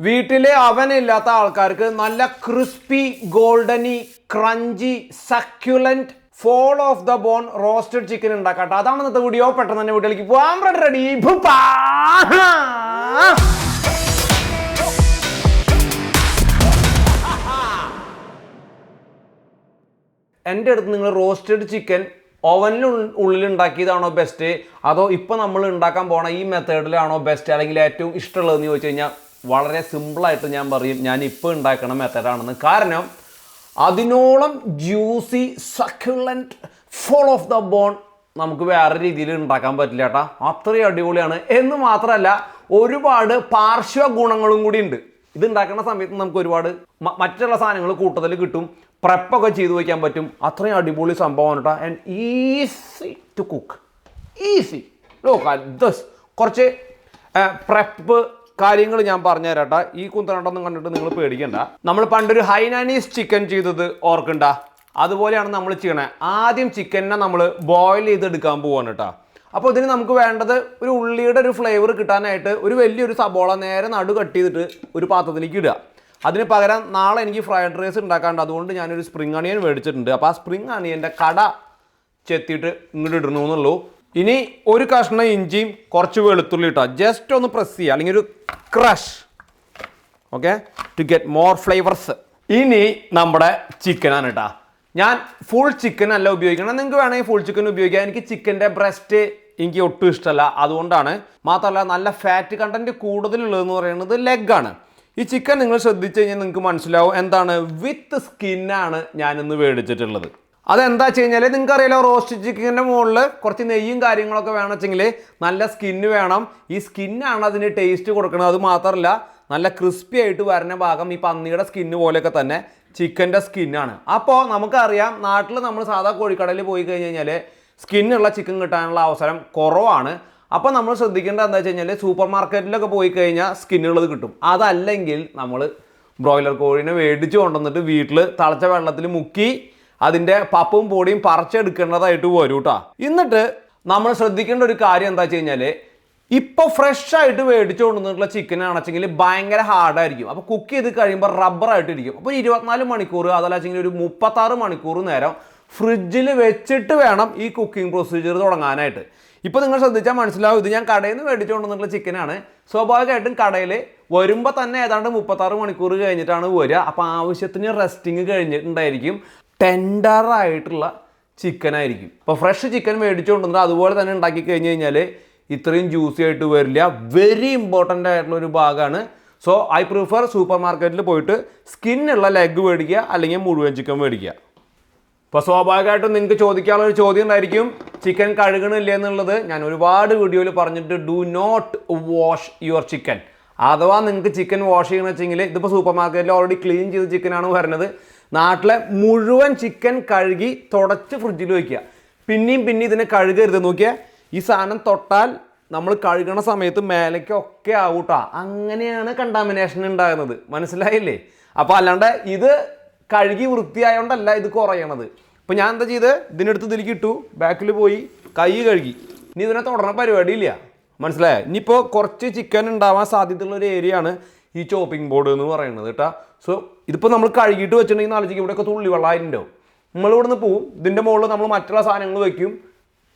വീട്ടിലെ അവനില്ലാത്ത ആൾക്കാർക്ക് നല്ല ക്രിസ്പി ഗോൾഡനി crunchy succulent fall off the bone roasted chicken ഉണ്ടാക്കട്ടെ. അതാണ് ഇന്നത്തെ വീഡിയോ. പെട്ടെന്ന് തന്നെ വീട്ടിലേക്ക് പോകാൻ റെഡി. എൻ്റെ അടുത്ത് നിങ്ങൾ റോസ്റ്റഡ് ചിക്കൻ ഉള്ളിൽ ഉണ്ടാക്കിയതാണോ ബെസ്റ്റ്, അതോ ഇപ്പം നമ്മൾ ഉണ്ടാക്കാൻ പോണ ഈ മെത്തേഡിലാണോ ബെസ്റ്റ്, അല്ലെങ്കിൽ ഏറ്റവും ഇഷ്ടമുള്ളതെന്ന് ചോദിച്ചു കഴിഞ്ഞാൽ വളരെ സിമ്പിളായിട്ട് ഞാൻ പറയും ഞാൻ ഇപ്പോൾ ഉണ്ടാക്കണ മെത്തേഡാണെന്ന്. കാരണം അതിനോളം juicy succulent fall off the bone നമുക്ക് വേറെ രീതിയിൽ ഉണ്ടാക്കാൻ പറ്റില്ല കേട്ടോ. അത്രയും അടിപൊളിയാണ്. എന്ന് മാത്രമല്ല ഒരുപാട് പാർശ്വ ഗുണങ്ങളും കൂടി ഉണ്ട്. ഇത് ഉണ്ടാക്കുന്ന സമയത്ത് നമുക്ക് ഒരുപാട് മറ്റുള്ള സാധനങ്ങൾ കൂട്ടത്തിൽ കിട്ടും. പ്രപ്പൊക്കെ ചെയ്ത് വയ്ക്കാൻ പറ്റും. അത്രയും അടിപൊളി സംഭവമാണ് കേട്ടോ. And easy to cook. Easy. കുറച്ച് പ്രപ്പ് കാര്യങ്ങൾ ഞാൻ പറഞ്ഞു തരാട്ടാ. ഈ കുന്തനട്ടൊന്നും കണ്ടിട്ട് നിങ്ങൾ പേടിക്കണ്ട. നമ്മൾ പണ്ടൊരു ഹൈനാനീസ് ചിക്കൻ ചെയ്തത് ഓർക്കണ്ട. അതുപോലെയാണ് നമ്മൾ ചെയ്യണേ. ആദ്യം ചിക്കനെ നമ്മൾ ബോയിൽ ചെയ്തെടുക്കാൻ പോവാണ് കേട്ടോ. അപ്പോൾ ഇതിന് നമുക്ക് വേണ്ടത് ഒരു ഉള്ളിയുടെ ഒരു ഫ്ലേവർ കിട്ടാനായിട്ട് ഒരു വലിയൊരു സബോള നേരെ നടു കട്ട് ചെയ്തിട്ട് ഒരു പാത്രത്തിലേക്ക് ഇടുക. അതിന് പകരം നാളെ എനിക്ക് ഫ്രൈഡ് റൈസ് ഉണ്ടാക്കാണ്ട്, അതുകൊണ്ട് ഞാനൊരു സ്പ്രിംഗ് അണിയൻ മേടിച്ചിട്ടുണ്ട്. അപ്പോൾ ആ സ്പ്രിംഗ് അണിയൻ്റെ കട ചെത്തിയിട്ട് ഇങ്ങോട്ട് ഇടുന്നു എന്നുള്ളൂ. ഇനി ഒരു കഷ്ണം ഇഞ്ചിയും കുറച്ച് വെളുത്തുള്ളി ഇട്ടാൽ ജസ്റ്റ് ഒന്ന് പ്രസ് ചെയ്യുക, അല്ലെങ്കിൽ ഒരു crush, okay, to get more flavours. ഇനി നമ്മുടെ ചിക്കനാണ് കേട്ടോ. ഞാൻ ഫുൾ ചിക്കൻ അല്ല ഉപയോഗിക്കണം. നിങ്ങൾക്ക് വേണമെങ്കിൽ ഫുൾ ചിക്കൻ ഉപയോഗിക്കാം. എനിക്ക് ചിക്കൻ്റെ ബ്രസ്റ്റ് എനിക്ക് ഒട്ടും ഇഷ്ടമല്ല. അതുകൊണ്ടാണ്. മാത്രമല്ല നല്ല ഫാറ്റ് കണ്ടൻറ്റ് കൂടുതലുള്ളതെന്ന് പറയുന്നത് ലെഗാണ്. ഈ ചിക്കൻ നിങ്ങൾ ശ്രദ്ധിച്ചു കഴിഞ്ഞാൽ നിങ്ങൾക്ക് മനസ്സിലാവും എന്താണ് വിത്ത് സ്കിന്നാണ് ഞാനിന്ന് മേടിച്ചിട്ടുള്ളത്. അതെന്താ വെച്ച് കഴിഞ്ഞാൽ നിങ്ങൾക്കറിയാലോ, റോസ്റ്റ് ചിക്കൻ്റെ മുകളിൽ കുറച്ച് നെയ്യും കാര്യങ്ങളൊക്കെ വേണം വെച്ചെങ്കിൽ നല്ല സ്കിന്ന് വേണം. ഈ സ്കിന്നാണ് അതിന് ടേസ്റ്റ് കൊടുക്കുന്നത്. അത് മാത്രമല്ല നല്ല ക്രിസ്പി ആയിട്ട് വരുന്ന ഭാഗം ഈ പന്നിയുടെ സ്കിന്ന് പോലെയൊക്കെ തന്നെ ചിക്കൻ്റെ സ്കിന്നാണ്. അപ്പോൾ നമുക്കറിയാം നാട്ടിൽ നമ്മൾ സാധാ കോഴിക്കടയിൽ പോയി കഴിഞ്ഞ് കഴിഞ്ഞാൽ സ്കിന്നുള്ള ചിക്കൻ കിട്ടാനുള്ള അവസരം കുറവാണ്. അപ്പോൾ നമ്മൾ ശ്രദ്ധിക്കേണ്ടത് എന്താ വെച്ച് കഴിഞ്ഞാൽ സൂപ്പർ മാർക്കറ്റിലൊക്കെ പോയി കഴിഞ്ഞാൽ സ്കിന്നുള്ളത് കിട്ടും. അതല്ലെങ്കിൽ നമ്മൾ ബ്രോയിലർ കോഴീനെ മേടിച്ച് കൊണ്ടുവന്നിട്ട് വീട്ടിൽ തിളച്ച വെള്ളത്തിൽ മുക്കി അതിൻ്റെ പപ്പും പൊടിയും പറിച്ചെടുക്കേണ്ടതായിട്ട് വരും കേട്ടോ. എന്നിട്ട് നമ്മൾ ശ്രദ്ധിക്കേണ്ട ഒരു കാര്യം എന്താ വെച്ച് കഴിഞ്ഞാൽ ഇപ്പോൾ ഫ്രഷ് ആയിട്ട് മേടിച്ചു കൊണ്ടുവന്നിട്ടുള്ള ചിക്കൻ ആണെച്ചെങ്കിൽ ഭയങ്കര ഹാർഡായിരിക്കും. അപ്പോൾ കുക്ക് ചെയ്ത് കഴിയുമ്പോൾ റബ്ബറായിട്ടിരിക്കും. അപ്പോൾ 24 മണിക്കൂർ അതല്ല വെച്ചെങ്കിൽ ഒരു 36 മണിക്കൂർ നേരം ഫ്രിഡ്ജിൽ വെച്ചിട്ട് വേണം ഈ കുക്കിംഗ് പ്രൊസീജിയർ തുടങ്ങാനായിട്ട്. ഇപ്പോൾ നിങ്ങൾ ശ്രദ്ധിച്ചാൽ മനസ്സിലാവും, ഇത് ഞാൻ കടയിൽ നിന്ന് മേടിച്ചു കൊണ്ടുവന്നിട്ടുള്ള ചിക്കനാണ്. സ്വാഭാവികമായിട്ടും കടയിൽ വരുമ്പോൾ തന്നെ ഏതാണ്ട് 36 മണിക്കൂർ കഴിഞ്ഞിട്ടാണ് വരിക. അപ്പോൾ ആവശ്യത്തിന് റെസ്റ്റിങ് കഴിഞ്ഞിട്ടുണ്ടായിരിക്കും. ടെൻഡറായിട്ടുള്ള ചിക്കനായിരിക്കും. ഇപ്പോൾ ഫ്രഷ് ചിക്കൻ മേടിച്ചു കൊണ്ടുവന്നിട്ട് അതുപോലെ തന്നെ ഉണ്ടാക്കി കഴിഞ്ഞ് കഴിഞ്ഞാൽ ഇത്രയും ജ്യൂസി ആയിട്ട് വരില്ല. വെരി ഇമ്പോർട്ടൻ്റ് ആയിട്ടുള്ള ഒരു ഭാഗമാണ്. സോ ഐ പ്രിഫർ സൂപ്പർ മാർക്കറ്റിൽ പോയിട്ട് സ്കിന്നുള്ള ലെഗ് മേടിക്കുക, അല്ലെങ്കിൽ മുഴുവൻ ചിക്കൻ മേടിക്കുക. ഇപ്പോൾ സ്വാഭാവികമായിട്ടും നിങ്ങൾക്ക് ചോദിക്കാനുള്ള ഒരു ചോദ്യം ഉണ്ടായിരിക്കും, ചിക്കൻ കഴുകണില്ല എന്നുള്ളത്. ഞാൻ ഒരുപാട് വീഡിയോയിൽ പറഞ്ഞിട്ട് do not wash your chicken. അഥവാ നിങ്ങൾക്ക് ചിക്കൻ വാഷ് ചെയ്യണമെന്ന് വെച്ചെങ്കിൽ ഇതിപ്പോൾ സൂപ്പർ മാർക്കറ്റിൽ ഓൾറെഡി ക്ലീൻ ചെയ്ത ചിക്കനാണ് വരുന്നത്. നാട്ടിലെ മുഴുവൻ ചിക്കൻ കഴുകി തുടച്ച് ഫ്രിഡ്ജിൽ വയ്ക്കുക. പിന്നെയും ഇതിനെ കഴുകരുത്. നോക്കിയാൽ ഈ സാധനം തൊട്ടാൽ നമ്മൾ കഴുകണ സമയത്ത് മേലേക്കൊക്കെ ആവൂട്ടാ. അങ്ങനെയാണ് കണ്ടാമിനേഷൻ ഉണ്ടാകുന്നത്. മനസ്സിലായില്ലേ? അപ്പോൾ അല്ലാണ്ട് ഇത് കഴുകി വൃത്തിയായതുകൊണ്ടല്ല ഇത് കുറയണത്. ഇപ്പോൾ ഞാൻ എന്താ ചെയ്ത് ഇതിനെടുത്ത് ഇതിലേക്ക് ഇട്ടു, ബാക്കിൽ പോയി കൈ കഴുകി. ഇനി ഇതിനെ തുടരണ പരിപാടിയില്ല. മനസ്സിലായോ? ഇനിയിപ്പോൾ കുറച്ച് ചിക്കൻ ഉണ്ടാവാൻ സാധ്യതയുള്ള ഒരു ഏരിയയാണ് ഈ ചോപ്പിംഗ് ബോർഡ് എന്ന് പറയുന്നത് കേട്ടോ. സോ ഇതിപ്പോൾ നമ്മൾ കഴുകിയിട്ട് വെച്ചിട്ടുണ്ടെങ്കിൽ ആലോചിക്കും ഇവിടെയൊക്കെ തുള്ളി വെള്ളമായിട്ടുണ്ടാവും. നമ്മളിവിടെ നിന്ന് പോവും, ഇതിൻ്റെ മുകളിൽ നമ്മൾ മറ്റുള്ള സാധനങ്ങൾ വയ്ക്കും.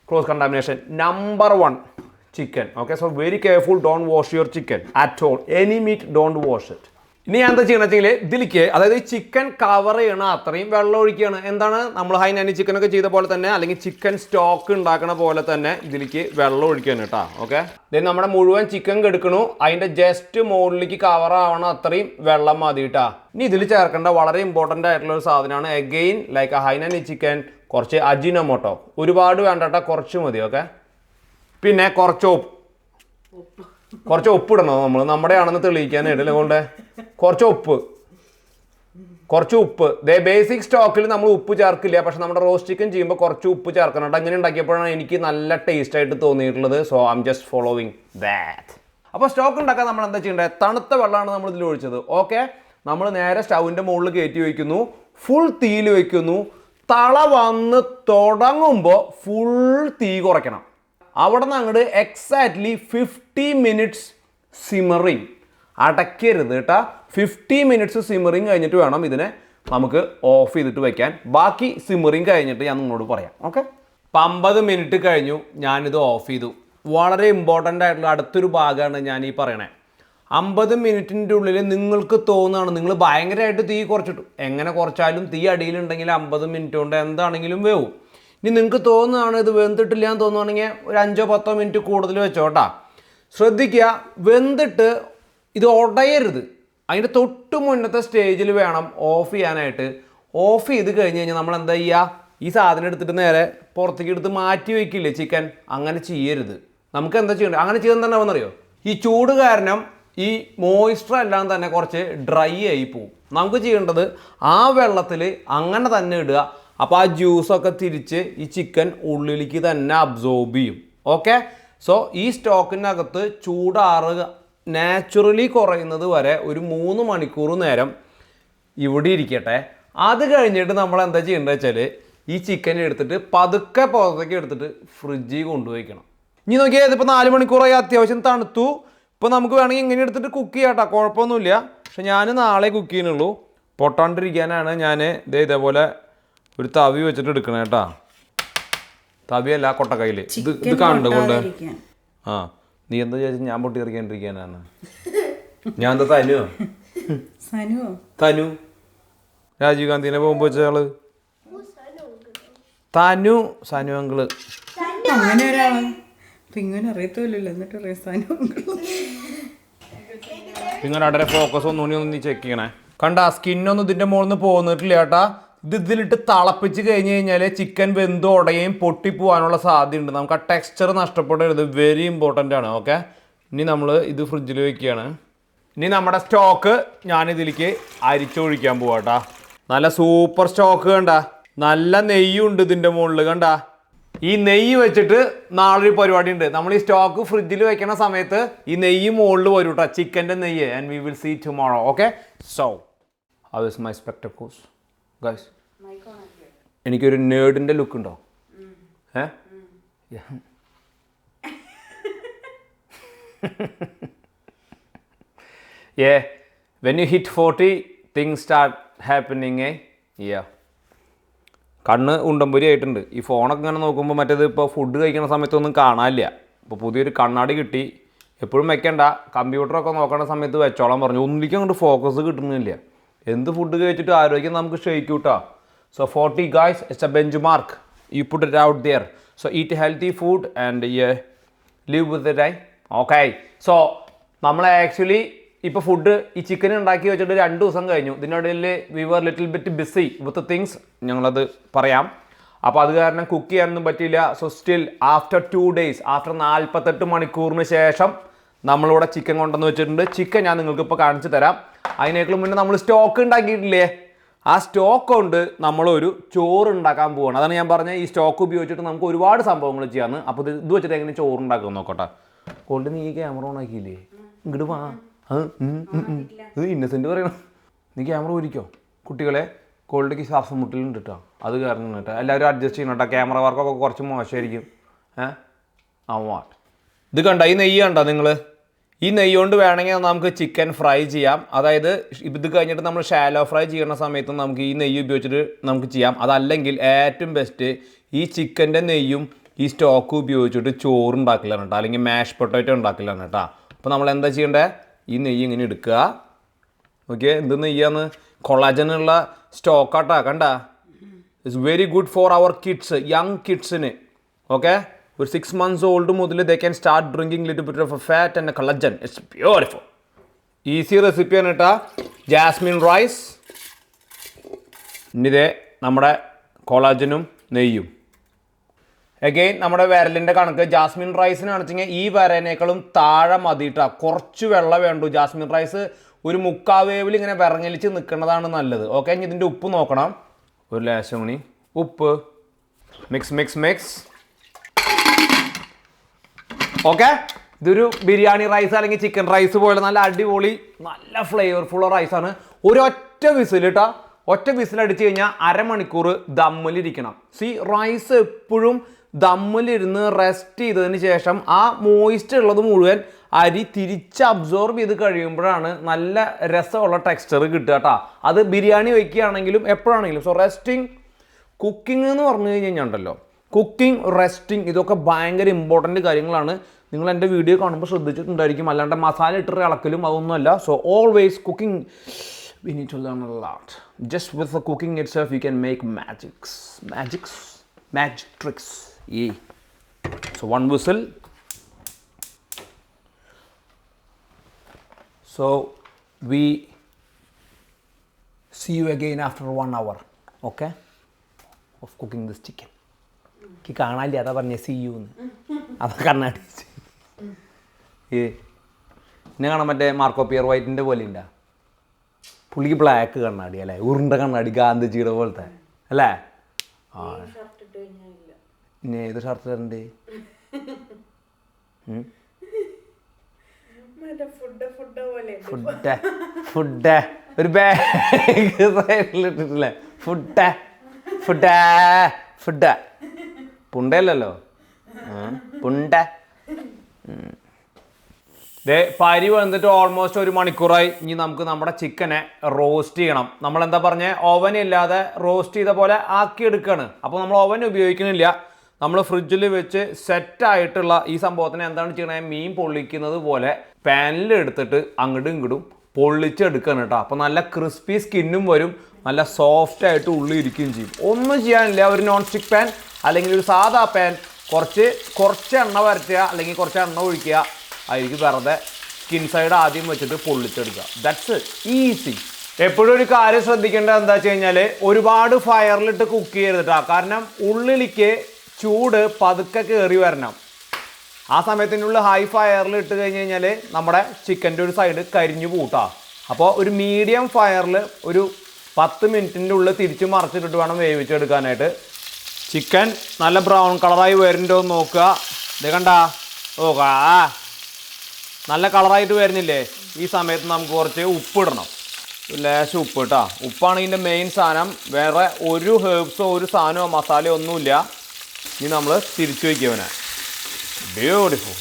Cross contamination number 1 chicken. Okay, so very careful. Don't wash your chicken at all. Any meat don't wash it. ഇനി ഞാൻ എന്താ ചെയ്യണമെന്ന് വെച്ചെങ്കിൽ ഇതിലേക്ക്, അതായത് ചിക്കൻ കവർ ചെയ്യണം അത്രയും വെള്ളം ഒഴിക്കുകയാണ്. എന്താണ് നമ്മൾ ഹൈനാനി ചിക്കനൊക്കെ ചെയ്ത പോലെ തന്നെ, അല്ലെങ്കിൽ ചിക്കൻ സ്റ്റോക്ക് ഉണ്ടാക്കണ പോലെ തന്നെ ഇതിലേക്ക് വെള്ളം ഒഴിക്കുകയാണ് കേട്ടോ. ഓക്കെ, ദെൻ നമ്മുടെ മുഴുവൻ ചിക്കൻ കെടുക്കണു, അതിൻ്റെ ജസ്റ്റ് മുകളിലേക്ക് കവർ ആവണം അത്രയും വെള്ളം മതി കേട്ടോ. ഇനി ഇതിൽ ചേർക്കേണ്ട വളരെ ഇമ്പോർട്ടൻ്റ് ആയിട്ടുള്ള ഒരു സാധനമാണ് എഗെയിൻ ലൈക്ക് എ ഹൈനാനി ചിക്കൻ, കുറച്ച് അജിനോമോട്ടോ. ഒരുപാട് വേണ്ട കേട്ടോ, കുറച്ച് മതി. ഓക്കെ, പിന്നെ കുറച്ച് ഉപ്പിടണോ നമ്മൾ, നമ്മുടെ ആണെന്ന് തെളിയിക്കാനായിട്ട്. അതുകൊണ്ട് കുറച്ച് ഉപ്പ്. ബേസിക് സ്റ്റോക്കിൽ നമ്മൾ ഉപ്പ് ചേർക്കില്ല, പക്ഷെ നമ്മുടെ റോസ്റ്റ് ചിക്കൻ ചെയ്യുമ്പോൾ കുറച്ച് ഉപ്പ് ചേർക്കണം കേട്ടോ. അങ്ങനെ ഉണ്ടാക്കിയപ്പോഴാണ് എനിക്ക് നല്ല ടേസ്റ്റ് ആയിട്ട് തോന്നിയിട്ടുള്ളത്. So I am just following that. അപ്പോൾ സ്റ്റോക്ക് ഉണ്ടാക്കാൻ നമ്മൾ എന്താ ചെയ്യേണ്ടത്? തണുത്ത വെള്ളമാണ് നമ്മൾ ഇതിൽ ഒഴിച്ചത്. ഓക്കെ, നമ്മൾ നേരെ സ്റ്റൗവിൻ്റെ മുകളിൽ കയറ്റി വയ്ക്കുന്നു, ഫുൾ തീയിൽ വയ്ക്കുന്നു. തള വന്ന് തുടങ്ങുമ്പോൾ ഫുൾ തീ കുറയ്ക്കണം. അവിടെ നിന്ന് അങ്ങോട്ട് എക്സാക്ട്ലി 50 മിനിറ്റ്സ് സിമറിങ്. അടയ്ക്കരുത് കേട്ടോ. 50 മിനിറ്റ്സ് സിമ്മറിങ് കഴിഞ്ഞിട്ട് വേണം ഇതിനെ നമുക്ക് ഓഫ് ചെയ്തിട്ട് വയ്ക്കാൻ. ബാക്കി സിമ്മറിങ് കഴിഞ്ഞിട്ട് ഞാൻ നിങ്ങളോട് പറയാം. ഓക്കെ, 50 മിനിറ്റ് കഴിഞ്ഞു, ഞാനിത് ഓഫ് ചെയ്തു. വളരെ ഇമ്പോർട്ടൻ്റ് ആയിട്ടുള്ള അടുത്തൊരു ഭാഗമാണ് ഞാൻ ഈ പറയണേ. 50 മിനിറ്റിൻ്റെ ഉള്ളിൽ നിങ്ങൾക്ക് തോന്നുകയാണ് നിങ്ങൾ ഭയങ്കരമായിട്ട് തീ കുറച്ചിട്ടു. എങ്ങനെ കുറച്ചാലും തീ അടിയിലുണ്ടെങ്കിൽ 50 മിനിറ്റ് കൊണ്ട് എന്താണെങ്കിലും വേവും. ഇനി നിങ്ങൾക്ക് തോന്നുകയാണ് ഇത് വെന്തിട്ടില്ല എന്ന് തോന്നുകയാണെങ്കിൽ ഒരു 5-10 മിനിറ്റ് കൂടുതൽ വെച്ചോട്ടാ. ശ്രദ്ധിക്കുക, വെന്തിട്ട് ഇത് ഉടയരുത്. അതിൻ്റെ തൊട്ട് മുന്നത്തെ സ്റ്റേജിൽ വേണം ഓഫ് ചെയ്യാനായിട്ട്. ഓഫ് ചെയ്ത് കഴിഞ്ഞ് കഴിഞ്ഞാൽ നമ്മൾ എന്താ ചെയ്യുക, ഈ സാധനം എടുത്തിട്ട് നേരെ പുറത്തേക്ക് എടുത്ത് മാറ്റി വയ്ക്കില്ലേ ചിക്കൻ, അങ്ങനെ ചെയ്യരുത്. നമുക്ക് എന്താ ചെയ്യേണ്ടത്, അങ്ങനെ ചെയ്താൽ തന്നെ ആവുമെന്നറിയോ, ഈ ചൂട് കാരണം ഈ മോയ്സ്ചർ എല്ലാം തന്നെ കുറച്ച് ഡ്രൈ ആയി പോവും. നമുക്ക് ചെയ്യേണ്ടത് ആ വെള്ളത്തിൽ അങ്ങനെ തന്നെ ഇടുക. അപ്പോൾ ആ ജ്യൂസൊക്കെ തിരിച്ച് ഈ ചിക്കൻ ഉള്ളിലേക്ക് തന്നെ അബ്സോർബ് ചെയ്യും. ഓക്കെ, സോ ഈ സ്റ്റോക്കിനകത്ത് ചൂടാറുക നാച്ചുറലി കുറയുന്നത് വരെ ഒരു 3 മണിക്കൂർ നേരം ഇവിടെ ഇരിക്കട്ടെ. അത് കഴിഞ്ഞിട്ട് നമ്മൾ എന്താ ചെയ്യേണ്ടത് വെച്ചാൽ ഈ ചിക്കൻ എടുത്തിട്ട് പതുക്കെ പുറത്തേക്ക് എടുത്തിട്ട് ഫ്രിഡ്ജിൽ കൊണ്ടുപോയിക്കണം. ഇനി നോക്കിയാൽ ഇതിപ്പോൾ 4 മണിക്കൂറായി, അത്യാവശ്യം തണുത്തു. ഇപ്പോൾ നമുക്ക് വേണമെങ്കിൽ ഇങ്ങനെ എടുത്തിട്ട് കുക്ക് ചെയ്യാം കേട്ടോ, കുഴപ്പമൊന്നുമില്ല. പക്ഷെ ഞാൻ നാളെ കുക്ക് ചെയ്യുന്നുള്ളൂ. പൊട്ടാണ്ടിരിക്കാനാണ് ഞാൻ ഇതേപോലെ ഒരു തവി വെച്ചിട്ട് എടുക്കണേ കേട്ടോ. തവിയല്ല, കൊട്ടക്കൈയിൽ. ഇത് കണ്ടുകൊണ്ട് ആ നീ എന്താ ചോദിച്ചാൽ ഞാൻ പൊട്ടിയെറിക്കാണ്ടിരിക്കാനാണ്. ഞാൻ എന്താ തനു രാജീവ് ഗാന്ധിനെ പോകുമ്പോൾ വെച്ച ആള് സനു അങ്കിള്. അങ്ങനെ ഒരാള് ഇങ്ങനെ അറിയത്തില്ലല്ലോ, എന്നിട്ട് ഇങ്ങനെ അടരെ ഫോക്കസ് ഒന്നും നീ ചെക്ക് ചെയ്യണേ. കണ്ട സ്കിന്നൊന്നും ഇതിന്റെ മുകളിൽ നിന്ന് പോന്നിട്ടില്ല ചേട്ടാ. ഇത് ഇതിലിട്ട് തിളപ്പിച്ച് കഴിഞ്ഞ് കഴിഞ്ഞാൽ ചിക്കൻ വെന്ത് ഉടയും പൊട്ടിപ്പോവാനുള്ള സാധ്യതയുണ്ട്. നമുക്ക് ആ ടെക്സ്ചർ നഷ്ടപ്പെടരുത്, വെരി ഇമ്പോർട്ടൻ്റ് ആണ്. ഓക്കെ, ഇനി നമ്മൾ ഇത് ഫ്രിഡ്ജിൽ വെക്കുകയാണ്. ഇനി നമ്മുടെ സ്റ്റോക്ക് ഞാനിതിലേക്ക് അരിച്ചൊഴിക്കാൻ പോവാട്ടാ. നല്ല സൂപ്പർ സ്റ്റോക്ക് കണ്ട, നല്ല നെയ്യുണ്ട് ഇതിൻ്റെ മുകളിൽ കണ്ട. ഈ നെയ്യ് വെച്ചിട്ട് നാളെ ഒരു പരിപാടി ഉണ്ട്. നമ്മൾ ഈ സ്റ്റോക്ക് ഫ്രിഡ്ജിൽ വെക്കുന്ന സമയത്ത് ഈ നെയ്യ് മുകളിൽ വരും കേട്ടോ, ചിക്കൻ്റെ നെയ്യ്. And we will see tomorrow. Okay, so how is my spectacles guys? എനിക്കൊരു നേർഡിൻ്റെ ലുക്ക് ഉണ്ടോ? Yeah, when you hit 40 things start happening. Yeah, കണ്ണ് ഉണ്ടമ്പൊരി ആയിട്ടുണ്ട്. ഈ ഫോണൊക്കെ ഇങ്ങനെ നോക്കുമ്പോൾ മറ്റേത് ഇപ്പോൾ ഫുഡ് കഴിക്കുന്ന സമയത്തൊന്നും കാണാനില്ല. ഇപ്പോൾ പുതിയൊരു കണ്ണാടി കിട്ടി. എപ്പോഴും വെക്കണ്ട, കമ്പ്യൂട്ടറൊക്കെ നോക്കുന്ന സമയത്ത് വെച്ചോളാൻ പറഞ്ഞു. ഒന്നിലേക്ക് അങ്ങോട്ട് ഫോക്കസ് കിട്ടുന്നില്ല. എന്ത് ഫുഡ് കഴിച്ചിട്ട് ആരോഗ്യം നമുക്ക് ക്ഷയിക്കും കേട്ടോ. So 40 guys, it's a benchmark. You put it out there. So eat healthy food and live with it. Okay, so നമ്മൾ ആക്ച്വലി ഇപ്പോൾ ഫുഡ് ഈ ചിക്കൻ ഉണ്ടാക്കി വെച്ചിട്ട് 2 ദിവസം കഴിഞ്ഞു. ഇതിനിടയിൽ we were little bit busy with things, ഞങ്ങളത് പറയാം. അപ്പോൾ അത് കാരണം കുക്ക് ചെയ്യാനൊന്നും പറ്റിയില്ല. So still after 2 days, after 48 മണിക്കൂറിന് ശേഷം നമ്മളിവിടെ ചിക്കൻ കൊണ്ടുവന്ന് വെച്ചിട്ടുണ്ട്. ചിക്കൻ ഞാൻ നിങ്ങൾക്ക് ഇപ്പോൾ കാണിച്ചു തരാം. അതിനേക്കാളും മുന്നേ നമ്മൾ സ്റ്റോക്ക് ഉണ്ടാക്കിയിട്ടില്ലേ, ആ സ്റ്റോക്ക് കൊണ്ട് നമ്മളൊരു ചോറ് ഉണ്ടാക്കാൻ പോവാണ്. അതാണ് ഞാൻ പറഞ്ഞത്, ഈ സ്റ്റോക്ക് ഉപയോഗിച്ചിട്ട് നമുക്ക് ഒരുപാട് സംഭവങ്ങൾ ചെയ്യാമെന്ന്. അപ്പോൾ ഇത് വെച്ചിട്ട് എങ്ങനെ ചോറ് ഉണ്ടാക്കാൻ നോക്കട്ടെ. കൊണ്ട് നീ ക്യാമറ ഓൺ ആക്കിയില്ലേ, ഇങ്ങോട്ട് വാ. ഇത് ഇന്നസെൻ്റ് പറയണം. നീ ക്യാമറ ഊരിക്കോ. കുട്ടികളെ കോൾഡിക്ക് ശ്വാസം മുട്ടലുണ്ട് കേട്ടോ, അത് കാരണം കേട്ടോ. എല്ലാവരും അഡ്ജസ്റ്റ് ചെയ്യണം കേട്ടോ, ക്യാമറ വർക്കൊക്കെ കുറച്ച് മോശമായിരിക്കും. വാട്ട് ഇത് കണ്ട, ഈ നെയ്യ് കണ്ടോ നിങ്ങൾ? ഈ നെയ്യ് കൊണ്ട് വേണമെങ്കിൽ നമുക്ക് ചിക്കൻ ഫ്രൈ ചെയ്യാം. അതായത് ഇത് കഴിഞ്ഞിട്ട് നമ്മൾ ഷാലോ ഫ്രൈ ചെയ്യുന്ന സമയത്ത് നമുക്ക് ഈ നെയ്യ് ഉപയോഗിച്ചിട്ട് നമുക്ക് ചെയ്യാം. അതല്ലെങ്കിൽ ഏറ്റവും ബെസ്റ്റ് ഈ ചിക്കൻ്റെ നെയ്യും ഈ സ്റ്റോക്ക് ഉപയോഗിച്ചിട്ട് ചോറ് ഉണ്ടാക്കലാണ് കേട്ടോ, അല്ലെങ്കിൽ മാഷ് പൊട്ടാറ്റോ ഉണ്ടാക്കലാണ് കേട്ടോ. അപ്പോൾ നമ്മൾ എന്താ ചെയ്യേണ്ടത്, ഈ നെയ്യ് ഇങ്ങനെ എടുക്കുക. ഓക്കെ, എന്ത് നെയ്യാന്ന്? കൊളാജനുള്ള സ്റ്റോക്കാട്ടാ കണ്ട. It's very good for our kids, young കിഡ്സിന്. ഓക്കെ, ഒരു 6 months old മുതൽ they can start drinking little bit of fat and collagen. It's beautiful. Easy റെസിപ്പിയാണ് കേട്ടോ. ജാസ്മിൻ റൈസ്, ഇനിതേ നമ്മുടെ കൊളാജനും നെയ്യും. അഗെയിൻ നമ്മുടെ വിരലിൻ്റെ കണക്ക്. ജാസ്മിൻ റൈസിനാണ് വെച്ചെങ്കിൽ ഈ വിരലിനേക്കാളും താഴെ മതിയിട്ടാ, കുറച്ച് വെള്ളം വേണ്ടു. ജാസ്മിൻ റൈസ് ഒരു 3/4 വേവിൽ ഇങ്ങനെ വിറങ്ങലിച്ച് നിൽക്കുന്നതാണ് നല്ലത്. ഓക്കെ, ഇനി ഇതിൻ്റെ ഉപ്പ് നോക്കണം. ഒരു ലേശം കൂടി ഉപ്പ്. Mix mix mix. ഓക്കെ, ഇതൊരു ബിരിയാണി റൈസ് അല്ലെങ്കിൽ ചിക്കൻ റൈസ് പോലെ നല്ല അടിപൊളി നല്ല ഫ്ലേവർഫുൾ റൈസാണ്. ഒരൊറ്റ വിസിൽ കേട്ടോ, ഒറ്റ വിസിലടിച്ച് കഴിഞ്ഞാൽ അരമണിക്കൂർ ദമ്മിലിരിക്കണം. റൈസ് എപ്പോഴും ദമ്മിലിരുന്ന് റെസ്റ്റ് ചെയ്തതിന് ശേഷം ആ മോയിസ്റ്റ് ഉള്ളത് മുഴുവൻ അരി തിരിച്ച് അബ്സോർബ് ചെയ്ത് കഴിയുമ്പോഴാണ് നല്ല രസമുള്ള ടെക്സ്ചർ കിട്ടുക കേട്ടോ. അത് ബിരിയാണി വയ്ക്കുകയാണെങ്കിലും എപ്പോഴാണെങ്കിലും. സോ റെസ്റ്റിംഗ് കുക്കിംഗ് എന്ന് പറഞ്ഞു കഴിഞ്ഞാൽ ഉണ്ടല്ലോ, കുക്കിംഗ് റെസ്റ്റിംഗ് ഇതൊക്കെ ഭയങ്കര ഇമ്പോർട്ടൻറ്റ് കാര്യങ്ങളാണ്. നിങ്ങൾ എൻ്റെ വീഡിയോ കാണുമ്പോൾ ശ്രദ്ധിച്ചിട്ടുണ്ടായിരിക്കും. അല്ലാണ്ട് മസാല ഇട്ടിട്ട് ഇളക്കലും അതൊന്നുമല്ല. So always cooking we need to learn a lot. Just with the cooking itself you can make magic tricks. Yeah. So one whistle. So we see you again after 1 hour, okay, of cooking this chicken. Ki kaanalli ada parne see you ada kannadi ye ne kana matte Marco Pierre White inde pole inda പുള്ളിക്ക് black കണ്ണാടി അല്ലേ, ഉരുണ്ട കണ്ണാടി ഗാന്ധിജിയുടെ പോലത്തെ അല്ലേ. ആ ഇനി ഏത് ഷർട്ട് തരണ്ടേ? ഫുഡ് ഒരു ബാഗ് സൈഡിലിട്ടിട്ടില്ലേ? ഫുഡ് പുണ്ടല്ലോ പുണ്ട. പരി വന്നിട്ട് ഓൾമോസ്റ്റ് 1 മണിക്കൂറായി. ഇനി നമുക്ക് നമ്മുടെ ചിക്കനെ റോസ്റ്റ് ചെയ്യണം. നമ്മളെന്താ പറഞ്ഞത്, ഓവൻ ഇല്ലാതെ റോസ്റ്റ് ചെയ്ത പോലെ ആക്കിയെടുക്കുകയാണ്. അപ്പോൾ നമ്മൾ ഓവൻ ഉപയോഗിക്കുന്നില്ല. നമ്മൾ ഫ്രിഡ്ജിൽ വെച്ച് സെറ്റായിട്ടുള്ള ഈ സംഭവത്തിന് എന്താണ് ചെയ്യണത്, മീൻ പൊള്ളിക്കുന്നത് പോലെ പാനിൽ എടുത്തിട്ട് അങ്ങോട്ടും ഇങ്ങോട്ടും പൊള്ളിച്ചെടുക്കണം കേട്ടോ. അപ്പോൾ നല്ല ക്രിസ്പി സ്കിന്നും വരും, നല്ല സോഫ്റ്റ് ആയിട്ട് ഉള്ളി ഇരിക്കുകയും ചെയ്യും. ഒന്നും ചെയ്യാനില്ല. ഒരു നോൺ സ്റ്റിക്ക് പാൻ അല്ലെങ്കിൽ ഒരു സാധാ പാൻ, കുറച്ച് എണ്ണ വരട്ടുക അല്ലെങ്കിൽ കുറച്ച് എണ്ണ ഒഴിക്കുക. അതിലേക്ക് വെറുതെ സ്കിൻ സൈഡ് ആദ്യം വെച്ചിട്ട് പൊള്ളിച്ചെടുക്കുക. That's easy. എപ്പോഴും ഒരു കാര്യം ശ്രദ്ധിക്കേണ്ടത് എന്താ വെച്ച് കഴിഞ്ഞാൽ, ഒരുപാട് ഫയറിലിട്ട് കുക്ക് ചെയ്തിട്ടാ. കാരണം ഉള്ളിലേക്ക് ചൂട് പതുക്കെ കയറി വരണം. ആ സമയത്തിനുള്ളിൽ ഹൈ ഫയറിൽ ഇട്ട് കഴിഞ്ഞ് കഴിഞ്ഞാൽ നമ്മുടെ ചിക്കൻ്റെ ഒരു സൈഡ് കരിഞ്ഞു പൂട്ടാ. അപ്പോൾ ഒരു മീഡിയം ഫയറിൽ ഒരു 10 മിനിറ്റിൻ്റെ ഉള്ളിൽ തിരിച്ച് മറിച്ചിട്ടിട്ട് വേണം വേവിച്ചെടുക്കാനായിട്ട്. ചിക്കൻ നല്ല ബ്രൗൺ കളറായി വരുന്നുണ്ടോ എന്ന് നോക്കുക. ഇത് കണ്ടാ, നോക്കാ നല്ല കളറായിട്ട് വരുന്നില്ലേ? ഈ സമയത്ത് നമുക്ക് കുറച്ച് ഉപ്പിടണം, ലേശം ഉപ്പ് കേട്ടോ. ഉപ്പാണ് ഇതിൻ്റെ മെയിൻ സാധനം. വേറെ ഒരു ഹെർബ്സോ ഒരു സാധനമോ മസാലയോ ഒന്നുമില്ല. ഇനി നമ്മൾ തിരിച്ചു വയ്ക്കുവനെ. ബ്യൂട്ടിഫുൾ.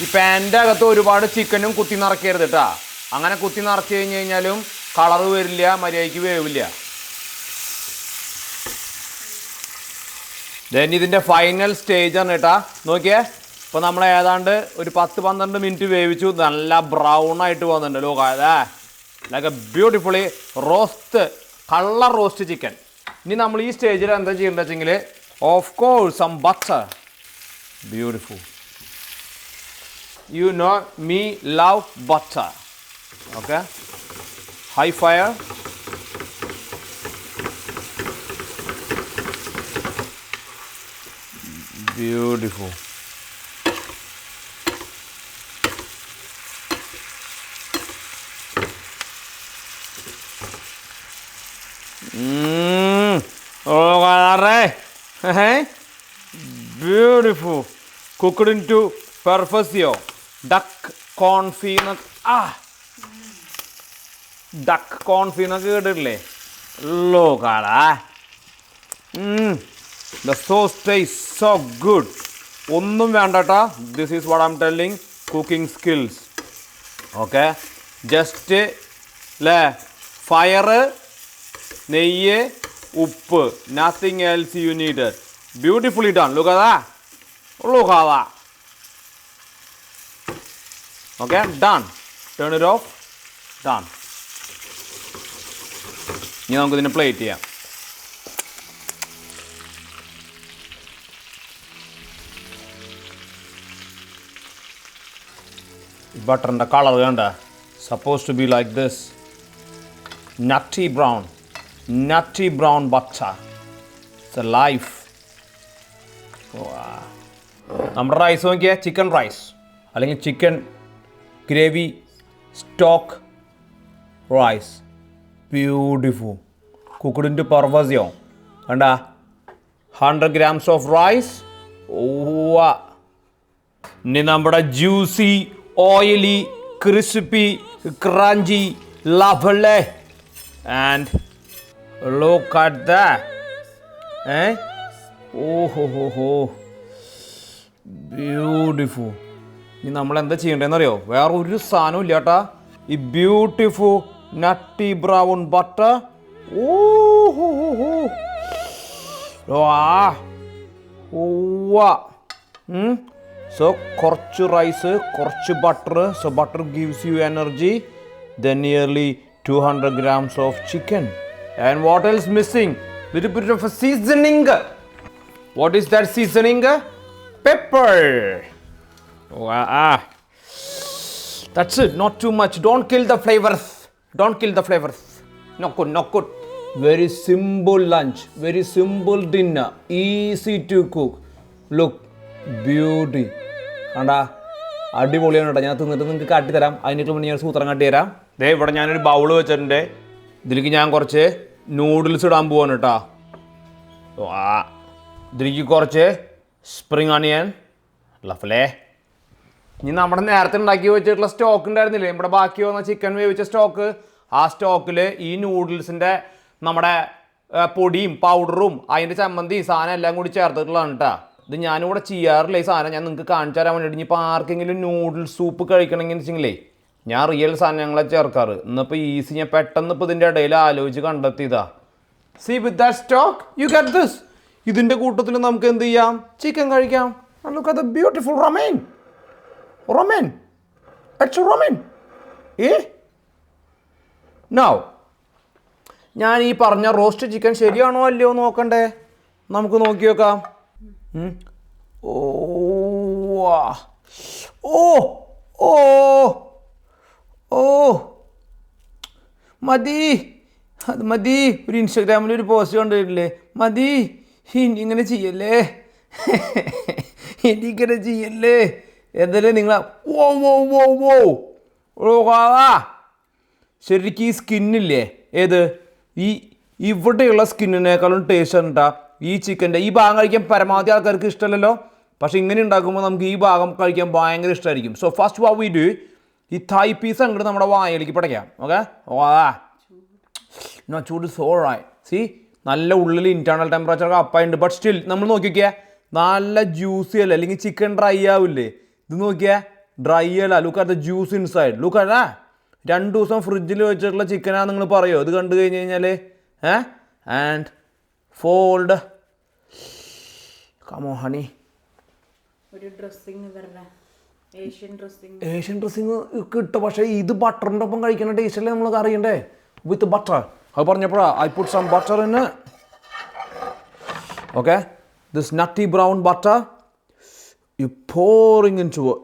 ഈ പാൻ്റെ അകത്ത് ഒരുപാട് ചിക്കനും കുത്തി നിറയ്ക്കരുത് കേട്ടോ. അങ്ങനെ കുത്തി നിറച്ച് കഴിഞ്ഞ് കഴിഞ്ഞാലും കളറ് വരില്ല, മര്യാദയ്ക്ക് വേവില്ല. ദെൻ ഇതിൻ്റെ ഫൈനൽ സ്റ്റേജാണ് കേട്ടോ. നോക്കിയേ, ഇപ്പോൾ നമ്മൾ ഏതാണ്ട് ഒരു 10-12 മിനിറ്റ് വേവിച്ചു. നല്ല ബ്രൗൺ ആയിട്ട് വന്നിട്ടുണ്ട്. ലോക അതെ, like a beautifully roast, colour roast chicken. ഇനി നമ്മൾ ഈ സ്റ്റേജിൽ എന്താ ചെയ്യേണ്ടത് വെച്ചെങ്കിൽ, of course some butter. Beautiful. You know me love butter. Okay, high fire. Beautiful. Oh, hey. Beautiful. Cooked into perfection. Duck confit. Duck confit na കേട്ടിട്ടില്ലേ? Look at that. The sauce tastes so good. ഒന്നും വേണ്ടട്ടാ. This is what I'm telling. Cooking skills. Okay. Just fire, നെയ്യ്, ഉപ്പ്. Nothing else you needed. Beautifully done. Look at that. Look at that. Okay. Done. Turn it off. Done. ഇനി നമുക്ക് ഇതിനെ plate ചെയ്യാം. ബട്ടറിൻ്റെ colour വേണ്ട. Suppose to be like this. Nutty brown butter. It's a life. നമ്മുടെ rice നോക്കിയാൽ chicken rice അല്ലെങ്കിൽ chicken gravy stock rice. Beautiful. Cooked in to perfection. കണ്ട 100 grams ഓഫ് റൈസ്. ഇനി നമ്മുടെ juicy, oily, crispy, crunchy, lovely, and look at that. Oh, beautiful. ഇനി നമ്മൾ എന്താ ചെയ്യേണ്ടതെന്ന് അറിയോ? വേറെ ഒരു സാധനവും ഇല്ല കേട്ടാ. ഈ beautiful nutty brown butter. So കുറച്ച് റൈസ്, കുറച്ച് butter. So butter gives you energy. Then nearly 200 grams of chicken. And what else missing? Little bit of a seasoning. What is that seasoning? Pepper. That's it. Not too much. Don't kill the flavors. Don't kill the flavors. Not good. Not good. Very simple lunch. Very simple dinner. Easy to cook. Look, beauty. Anda. അടിപൊളിയാണ് കേട്ടോ. ഞാൻ തിന്നിട്ട് നിങ്ങൾക്ക് കാട്ടിത്തരാം. അതിനൊക്കെ മുന്നേ ഞാൻ സൂത്രം കാട്ടിത്തരാം. ദേ ഇവിടെ ഞാനൊരു ബൗൾ വെച്ചിട്ടുണ്ട്. ഇതിലേക്ക് ഞാൻ കുറച്ച് നൂഡിൽസ് ഇടാൻ പോവാണ് കേട്ടോ. ഇതിലേക്ക് കുറച്ച് സ്പ്രിങ് ഓണിയൻ. ലഫ്ലേ. ഇനി നമ്മുടെ നേരത്തെ ഉണ്ടാക്കി വെച്ചിട്ടുള്ള സ്റ്റോക്ക് ഉണ്ടായിരുന്നില്ലേ, നമ്മുടെ ബാക്കി വന്ന ചിക്കൻ വേവിച്ച സ്റ്റോക്ക്. ആ സ്റ്റോക്കിൽ ഈ നൂഡിൽസിൻ്റെ നമ്മുടെ പൊടിയും പൗഡറും അതിൻ്റെ ചമ്മന്തി സാധനം എല്ലാം കൂടി ചേർത്തിട്ടുള്ളതാണ് കേട്ടോ. ഇത് ഞാനിവിടെ ചെയ്യാറില്ല. ഈ സാധനം ഞാൻ നിങ്ങൾക്ക് കാണിച്ചു തരാൻ വേണ്ടിയിട്ട്. ഇനിയിപ്പോൾ ആർക്കെങ്കിലും നൂഡിൽസ് സൂപ്പ് കഴിക്കണമെങ്കിൽ വെച്ചെങ്കിലേ ഞാൻ റിയൽ സാധനങ്ങളെ ചേർക്കാറ്. ഇന്നിപ്പോൾ ഈസി ഞാൻ പെട്ടെന്ന് ഇപ്പോൾ ഇതിൻ്റെ ഇടയിൽ ആലോചിച്ച് കണ്ടെത്തിയതാ. See with that stock you get this. ഇതിൻ്റെ കൂട്ടത്തിൽ നമുക്ക് എന്ത് ചെയ്യാം? ചിക്കൻ കഴിക്കാം. Look at the beautiful romaine. Romaine. It's romaine. Now ഞാൻ ഈ പറഞ്ഞ റോസ്റ്റ് ചിക്കൻ ശരിയാണോ അല്ലയോ നോക്കണ്ടേ? നമുക്ക് നോക്കി നോക്കാം. ഓ ഓ ഓ ഓ മതി, അത് മതി. ഒരു ഇൻസ്റ്റാഗ്രാമിൽ ഒരു പോസ്റ്റ് കണ്ടിട്ടില്ലേ? മതി, ഇങ്ങനെ ചെയ്യല്ലേ, എനിക്കിങ്ങനെ ചെയ്യല്ലേ. എന്തായാലും നിങ്ങൾ ഓ ഓ ഓ ഓ ശരിക്കും ഈ സ്കിന്നില്ലേ, ഏത് ഈ ഇവിടെയുള്ള സ്കിന്നിനേക്കാളും ടേസ്റ്റ് ഉണ്ടാ ഈ ചിക്കൻ്റെ. ഈ ഭാഗം കഴിക്കാൻ പരമാവധി ആൾക്കാർക്ക് ഇഷ്ടമല്ലല്ലോ. പക്ഷെ ഇങ്ങനെ ഉണ്ടാക്കുമ്പോൾ നമുക്ക് ഈ ഭാഗം കഴിക്കാൻ ഭയങ്കര ഇഷ്ടമായിരിക്കും. So first what we do, ഈ തായ് പീസ് അങ്ങോട്ട് നമ്മുടെ വായയിലേക്ക് പടയ്ക്കാം. ഓക്കെ. ചൂട് സോറായി. സി നല്ല ഉള്ളിൽ ഇൻറ്റേർണൽ ടെമ്പറേച്ചർ അപ്പായിട്ടുണ്ട്. ബട്ട് സ്റ്റിൽ നമ്മൾ നോക്കിയൊക്കെ നല്ല ജ്യൂസി അല്ലേ, അല്ലെങ്കിൽ ചിക്കൻ ഡ്രൈ ആവില്ലേ? ഇത് നോക്കിയാൽ ഡ്രൈ അല്ല. Look at the juice inside. Look അല്ല, 2 ദിവസം ഫ്രിഡ്ജിൽ വെച്ചിട്ടുള്ള ചിക്കനാണ് നിങ്ങൾ പറയുമോ ഇത് കണ്ടു കഴിഞ്ഞ് കഴിഞ്ഞാൽ? And fold. Come on honey. ഒരു ഡ്രസ്സിങ് വരണേ, ഏഷ്യൻ ഡ്രസ്സിങ് കിട്ടും. പക്ഷേ ഇത് ബട്ടറിൻ്റെ ഒപ്പം കഴിക്കുന്ന ടേസ്റ്റ് അല്ലേ നമ്മൾ അറിയണ്ടേ? With butter. അത് പറഞ്ഞപ്പോഴാ I put some butter in. Okay. This nutty brown butter you pouring into it.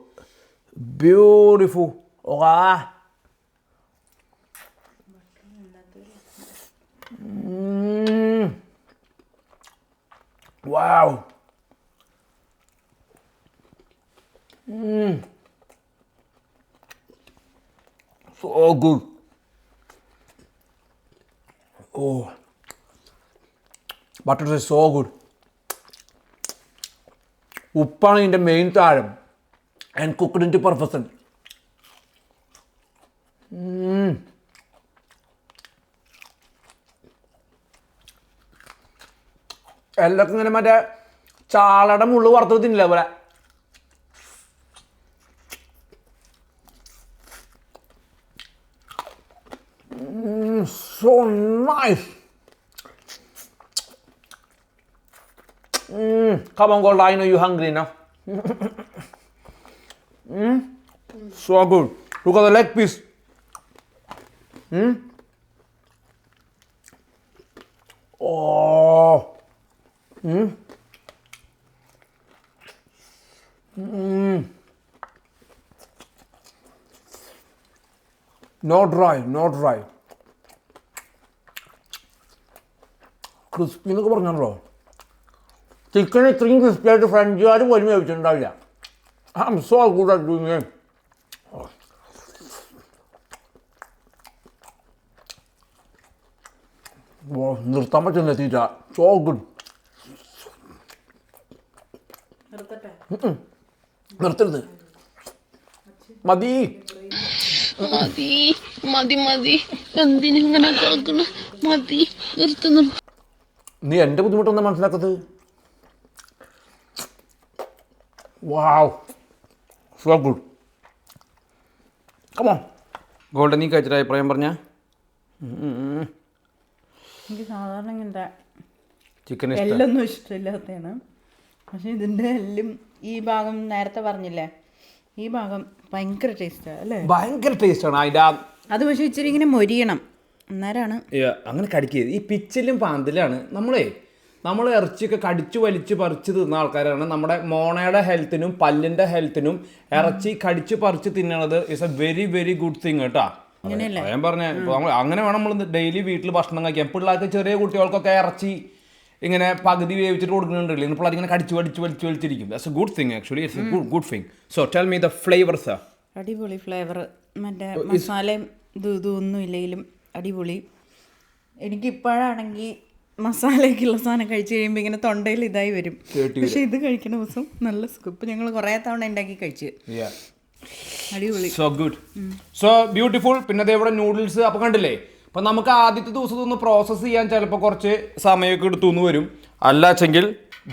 Beautiful. Wow. So good. Oh, butter is so good. ഉപ്പാണ് ഇതിൻ്റെ മെയിൻ താരം. And cooked in to perfection. എല്ലാവർക്കും ഇങ്ങനെ മറ്റേ ചാളയുടെ മുള്ളു വറുത്ത് തിന്നില്ല പോലെ. So nice. Come on, Gold. I know you're hungry now. So good. Look at the leg piece. Oh. No dry. Crispy എന്നൊക്കെ പറഞ്ഞാണല്ലോ. ചിക്കൻ ഇത്രയും ക്രിസ്പി ആയിട്ട് ഫ്രഞ്ചുകാർ പോലും വേവിച്ചിട്ടുണ്ടാവില്ല. I am so good at doing it. നിർത്താൻ പറ്റുന്നില്ല തീറ്റ. So good. നിർത്തരുത്. മതി മതി മതി മതി. എന്തിനിങ്ങനെ കേൾക്കണം? മതി, നിർത്തുന്നു. നീ എൻ്റെ ബുദ്ധിമുട്ടൊന്നും മനസ്സിലാക്കത്. വാവ്, സോ ഗുഡ്. കമോ ഗോൾഡൻ നീ കഴിച്ചിട്ട് അഭിപ്രായം പറഞ്ഞ എനിക്ക് സാധാരണ ഇങ്ങനത്തെ ചിക്കൻ എല്ലൊന്നും ഇഷ്ടമില്ലാത്തതാണ്. പക്ഷെ ഇതിൻ്റെ എല്ലും ഈ ഭാഗം നേരത്തെ പറഞ്ഞില്ലേ, ഈ ഭാഗം ഭയങ്കര ടേസ്റ്റാണ് അല്ലേ? ഭയങ്കര ടേസ്റ്റാണ് അതിൻ്റെ അത്. പക്ഷെ ഇച്ചിരി ഇങ്ങനെ മൊരിയണം, അന്നേരമാണ് അങ്ങനെ കടിക്കരുത്. ഈ പിച്ചിലും പാന്തിലാണ് നമ്മൾ ഇറച്ചിയൊക്കെ കടിച്ചു വലിച്ച് പറിച്ച് തിന്ന ആൾക്കാരാണ്. നമ്മുടെ മോണയുടെ ഹെൽത്തിനും പല്ലിൻ്റെ ഹെൽത്തിനും ഇറച്ചി കടിച്ചു പറിച്ച് തിന്നണത് is a very very good thing കേട്ടോ. ഞാൻ പറഞ്ഞ അങ്ങനെ വേണം നമ്മൾ ഡെയിലി വീട്ടിൽ ഭക്ഷണം കഴിക്കാം. പിള്ളേർക്ക് ചെറിയ കുട്ടികൾക്കൊക്കെ ഇറച്ചി ഇങ്ങനെ പകുതി വേവിച്ചിട്ട് കൊടുക്കുന്നുണ്ടല്ലോ, ഇന്ന് പിള്ളേർ ഇങ്ങനെ കടിച്ചു വലിച്ചിരിക്കും. That's a good thing actually. It's a good thing. So tell me the flavours. അടിപൊളി ഫ്ലേവർ. മറ്റേ മസാലയും ഇതൊന്നും ഇല്ലെങ്കിലും അടിപൊളി. എനിക്കിപ്പോഴാണെങ്കിൽ മസാലയൊക്കെയുള്ള സാധനം കഴിച്ച് കഴിയുമ്പോൾ ഇങ്ങനെ തൊണ്ടയിൽ ഇതായി വരും. പക്ഷെ ഇത് കഴിക്കുന്ന ദിവസം നല്ല സുഖം. ഇപ്പം ഞങ്ങൾ കുറേ തവണ ഉണ്ടാക്കി കഴിച്ച്. അടിപൊളി. So good, so beautiful. പിന്നെ അതേപോലെ നൂഡിൽസ് അപ്പോൾ കണ്ടില്ലേ. അപ്പം നമുക്ക് ആദ്യത്തെ ദിവസം ഒന്ന് പ്രോസസ്സ് ചെയ്യാൻ ചിലപ്പോൾ കുറച്ച് സമയമൊക്കെ എടുത്തുനിന്ന് വരും. അല്ലാച്ചെങ്കിൽ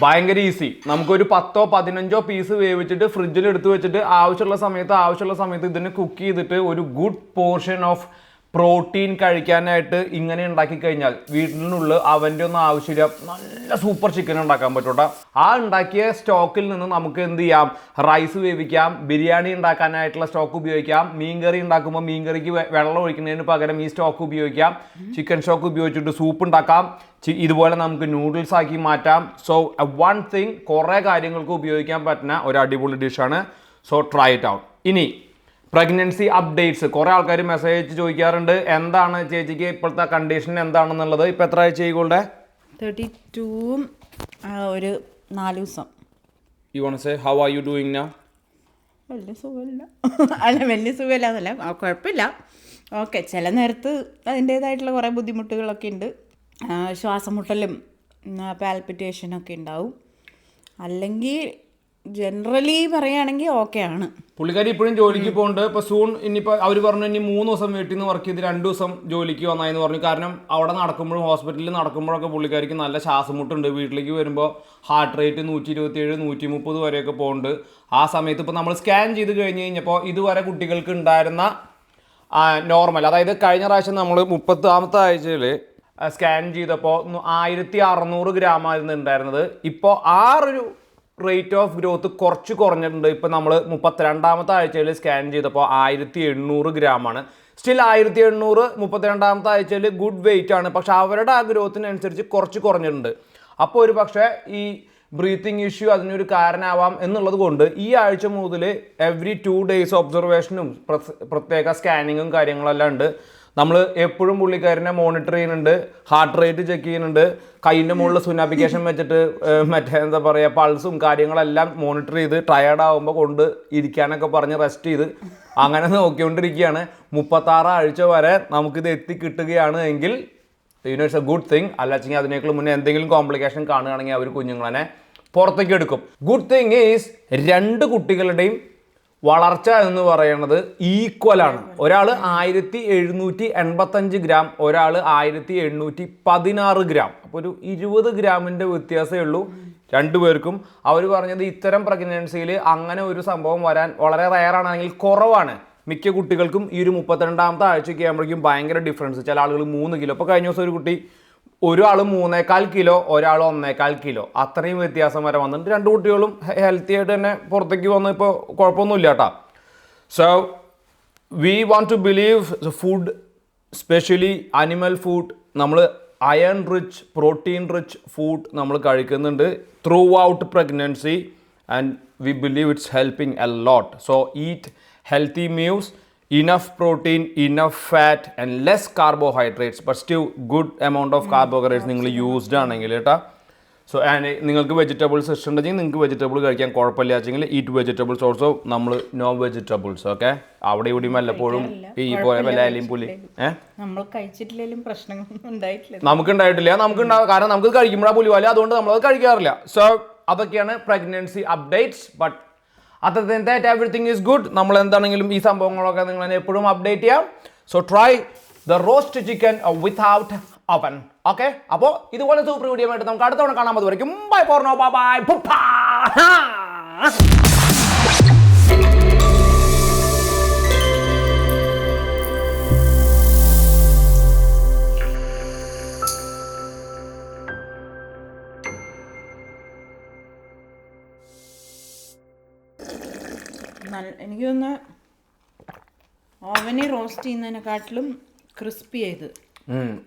ഭയങ്കര ഈസി. നമുക്കൊരു 10-15 പീസ് വേവിച്ചിട്ട് ഫ്രിഡ്ജിൽ എടുത്ത് വെച്ചിട്ട് ആവശ്യമുള്ള സമയത്ത് ഇതിന് കുക്ക് ചെയ്തിട്ട് ഒരു ഗുഡ് പോർഷൻ ഓഫ് പ്രോട്ടീൻ കഴിക്കാനായിട്ട് ഇങ്ങനെ ഉണ്ടാക്കി കഴിഞ്ഞാൽ വീട്ടിനുള്ളിൽ അവൻ്റെ ഒന്നും ആവശ്യമില്ല, നല്ല സൂപ്പർ ചിക്കൻ ഉണ്ടാക്കാൻ പറ്റൂട്ടോ. ആ ഉണ്ടാക്കിയ സ്റ്റോക്കിൽ നിന്ന് നമുക്ക് എന്ത് ചെയ്യാം, റൈസ് വേവിക്കാം, ബിരിയാണി ഉണ്ടാക്കാനായിട്ടുള്ള സ്റ്റോക്ക് ഉപയോഗിക്കാം, മീൻകറി ഉണ്ടാക്കുമ്പോൾ മീൻകറിക്ക് വെള്ളം ഒഴിക്കുന്നതിന് പകരം ഈ സ്റ്റോക്ക് ഉപയോഗിക്കാം, ചിക്കൻ സ്റ്റോക്ക് ഉപയോഗിച്ചിട്ട് സൂപ്പ് ഉണ്ടാക്കാം, ഇതുപോലെ നമുക്ക് നൂഡിൽസ് ആക്കി മാറ്റാം. സോ വൺ തിങ്, കുറേ കാര്യങ്ങൾക്ക് ഉപയോഗിക്കാൻ പറ്റുന്ന ഒരു അടിപൊളി ഡിഷാണ്. So try it out. ഇനി പ്രഗ്നൻസി അപ്ഡേറ്റ്സ്. കുറേ ആൾക്കാർ മെസ്സേജ് ചോദിക്കാറുണ്ട്, എന്താണ് ചേച്ചിക്ക് ഇപ്പോഴത്തെ കണ്ടീഷൻ എന്താണെന്നുള്ളത്. ഇപ്പം എത്ര ആഴ്ച ആയിക്കോട്ടെ? 32 ഒരു 4 ദിവസം. You want to say how are you doing now? വലിയ സുഖമില്ല. അല്ല വലിയ സുഖമില്ല എന്നല്ല, കുഴപ്പമില്ല. ഓക്കെ, ചില നേരത്ത് അതിൻ്റേതായിട്ടുള്ള കുറേ ബുദ്ധിമുട്ടുകളൊക്കെ ഉണ്ട്. ശ്വാസം മുട്ടലും പാൽപിറ്റേഷനൊക്കെ ഉണ്ടാവും. അല്ലെങ്കിൽ ജനറലി പറയുകയാണെങ്കിൽ ഓക്കെ ആണ്. പുള്ളിക്കാരി ഇപ്പോഴും ജോലിക്ക് പോകുന്നുണ്ട്. ഇപ്പോൾ സൂൺ ഇനിയിപ്പോൾ അവർ പറഞ്ഞു ഇനി 3 ദിവസം വീട്ടിൽ നിന്ന് വർക്ക് ചെയ്ത് 2 ദിവസം ജോലിക്ക് വന്നായെന്ന് പറഞ്ഞു. കാരണം അവിടെ നടക്കുമ്പോഴും ഹോസ്പിറ്റലിൽ നടക്കുമ്പോഴൊക്കെ പുള്ളിക്കാരിക്ക് നല്ല ശ്വാസമുട്ടുണ്ട്. വീട്ടിലേക്ക് വരുമ്പോൾ ഹാർട്ട് റേറ്റ് 127-130 വരെയൊക്കെ പോകുന്നുണ്ട്. ആ സമയത്ത് ഇപ്പോൾ നമ്മൾ സ്കാൻ ചെയ്ത് കഴിഞ്ഞ് കഴിഞ്ഞപ്പോൾ ഇതുവരെ കുട്ടികൾക്ക് ഉണ്ടായിരുന്ന നോർമൽ, അതായത് കഴിഞ്ഞ പ്രാവശ്യം നമ്മൾ 30ാമത്തെ ആഴ്ചയിൽ സ്കാൻ ചെയ്തപ്പോൾ 1600 ഗ്രാമായിരുന്നു ഉണ്ടായിരുന്നത്. ഇപ്പോൾ ഒരു റേറ്റ് ഓഫ് ഗ്രോത്ത് കുറച്ച് കുറഞ്ഞിട്ടുണ്ട്. ഇപ്പം നമ്മൾ 32ാമത്തെ ആഴ്ചയിൽ സ്കാൻ ചെയ്തപ്പോൾ 1800 ഗ്രാമാണ്. സ്റ്റിൽ 1800 32ാമത്തെ ആഴ്ചയിൽ ഗുഡ് വെയിറ്റ് ആണ്. പക്ഷെ അവരുടെ ആ ഗ്രോത്തിനനുസരിച്ച് കുറച്ച് കുറഞ്ഞിട്ടുണ്ട്. അപ്പോൾ ഒരു പക്ഷേ ഈ ബ്രീത്തിങ് ഇഷ്യൂ അതിനൊരു കാരണമാവാം എന്നുള്ളത് കൊണ്ട് ഈ ആഴ്ച മുതൽ എവറി 2 days ഒബ്സർവേഷനും പ്രത്യേക സ്കാനിങ്ങും കാര്യങ്ങളെല്ലാം ഉണ്ട്. നമ്മൾ എപ്പോഴും പുള്ളിക്കാരനെ മോണിറ്റർ ചെയ്യുന്നുണ്ട്, ഹാർട്ട് റേറ്റ് ചെക്ക് ചെയ്യുന്നുണ്ട്, കൈയിൻ്റെ മുകളിൽ സുനാപ്പിക്കേഷൻ വെച്ചിട്ട് മറ്റേ എന്താ പറയുക പൾസും കാര്യങ്ങളെല്ലാം മോണിറ്റർ ചെയ്ത് ടയേർഡ് ആകുമ്പോൾ കൊണ്ട് ഇരിക്കാനൊക്കെ പറഞ്ഞ് റെസ്റ്റ് ചെയ്ത് അങ്ങനെ നോക്കിക്കൊണ്ടിരിക്കുകയാണ്. 36 ആഴ്ച വരെ നമുക്കിത് എത്തിക്കിട്ടുകയാണ് എങ്കിൽ ഇറ്റ്സ് എ ഗുഡ് തിങ്. അല്ലാച്ചെങ്കിൽ അതിനേക്കാൾ മുന്നേ എന്തെങ്കിലും കോംപ്ലിക്കേഷൻ കാണുകയാണെങ്കിൽ അവർ കുഞ്ഞുങ്ങളെ പുറത്തേക്ക് എടുക്കും. ഗുഡ് തിങ് ഈസ് 2 കുട്ടികളുടെയും വളർച്ച എന്ന് പറയുന്നത് ഈക്വലാണ്. ഒരാൾ 1785 ഗ്രാം, ഒരാൾ 1816 ഗ്രാം. അപ്പോൾ ഒരു 20 ഗ്രാമിൻ്റെ വ്യത്യാസമേ ഉള്ളൂ 2 പേർക്കും. അവർ പറഞ്ഞത് ഇത്തരം പ്രഗ്നൻസിയിൽ അങ്ങനെ ഒരു സംഭവം വരാൻ വളരെ റയറാണെങ്കിൽ കുറവാണ്. മിക്ക കുട്ടികൾക്കും ഈ ഒരു 32ാമത്തെ ആഴ്ചയ്ക്ക് ആകുമ്പോഴേക്കും ഭയങ്കര ഡിഫറൻസ്. ചില ആളുകൾ 3 കിലോ. ഇപ്പോൾ കഴിഞ്ഞ ദിവസം ഒരു കുട്ടി, ഒരാൾ 3.25 കിലോ, ഒരാൾ 1.25 കിലോ, അത്രയും വ്യത്യാസം വരെ വന്നിട്ട് 2 കുട്ടികളും ഹെൽത്തി ആയിട്ട് തന്നെ പുറത്തേക്ക് വന്ന് ഇപ്പോൾ കുഴപ്പമൊന്നുമില്ല കേട്ടോ. So we want to believe food, specially animal food, നമ്മൾ iron rich, protein rich food നമ്മൾ കഴിക്കുന്നുണ്ട് throughout pregnancy and we believe it's helping a lot. So eat healthy meals, enough protein, enough fat and less carbohydrates, but still good amount of carbohydrates നിങ്ങൾ used ആണെങ്കിൽ കേട്ടോ. So and നിങ്ങൾക്ക് vegetables ഇഷ്ടമുണ്ടെങ്കിൽ നിങ്ങൾക്ക് vegetable കഴിക്കാൻ കുഴപ്പമില്ല വെച്ചെങ്കിൽ eat vegetables also. നമ്മൾ നോ വെജിറ്റബിൾസ്. ഓക്കെ, അവിടെ ഇവിടെയും വല്ലപ്പോഴും ഈ പോലെ വല്ല അലയും പുലി നമ്മൾ കഴിച്ചിട്ടില്ലെങ്കിലും പ്രശ്നങ്ങളൊന്നും ഉണ്ടായിട്ടില്ല. നമുക്കുണ്ടായിട്ടില്ല. കാരണം നമുക്ക് കഴിക്കുമ്പോഴാണ് പുലിവാല, അതുകൊണ്ട് നമ്മളത് കഴിക്കാറില്ല. സോ അതൊക്കെയാണ് pregnancy updates. But other than that everything is good. നമ്മൾ എന്താണെങ്കിലും ഈ സംഭവങ്ങളൊക്കെ നിങ്ങൾ എപ്പോഴും അപ്ഡേറ്റ് ചെയ്യാം. So try the roast chicken without oven. Okay, അപ്പോൾ ഇതുപോലെ സൂപ്പർ വീഡിയോ ആയിട്ട് നമുക്ക് അടുത്ത തവണ കാണാൻ. അതുവരെയും ബൈ ഫോർ നോ, ബൈ. എനിക്ക് തോന്നുന്നു ഓവനിൽ റോസ്റ്റ് ചെയ്യുന്നതിനെക്കാട്ടിലും ക്രിസ്പി ആയത്.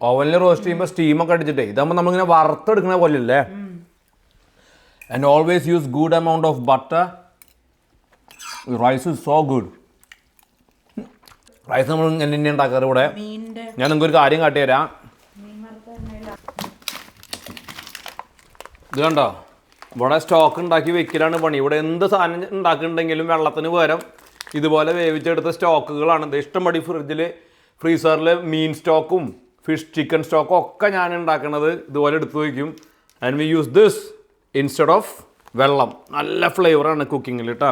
ഓവനിൽ റോസ്റ്റ് ചെയ്യുമ്പോൾ സ്റ്റീമൊക്കെ അടിച്ചിട്ടേ ഇതാകുമ്പോൾ നമ്മളിങ്ങനെ വറുത്തെടുക്കുന്ന പോലെയല്ലേ. And always use good amount of butter. Rice is so good. Rice നമ്മൾ ഇങ്ങനെ തന്നെ ഉണ്ടാക്കാറ് ഇവിടെ. മീനിൻ്റെ ഞാൻ നിങ്ങൾക്ക് ഒരു കാര്യം കാട്ടിത്തരാം. ഇത് കണ്ടോ, ഇവിടെ സ്റ്റോക്ക് ഉണ്ടാക്കി വെക്കലാണ് പണി. ഇവിടെ എന്ത് സാധനം ഉണ്ടാക്കുന്നുണ്ടെങ്കിലും വെള്ളത്തിന് പകരം ഇതുപോലെ വേവിച്ചെടുത്ത സ്റ്റോക്കുകളാണ്. ഇത് ഇഷ്ടംപടി ഫ്രീസറിൽ മീൻ സ്റ്റോക്കും ഫിഷ് ചിക്കൻ സ്റ്റോക്കും ഒക്കെ ഞാൻ ഉണ്ടാക്കുന്നത് ഇതുപോലെ എടുത്തു വയ്ക്കും. And we use this instead of വെള്ളം. നല്ല ഫ്ലേവറാണ് കുക്കിങ്ങിൽ കേട്ടോ.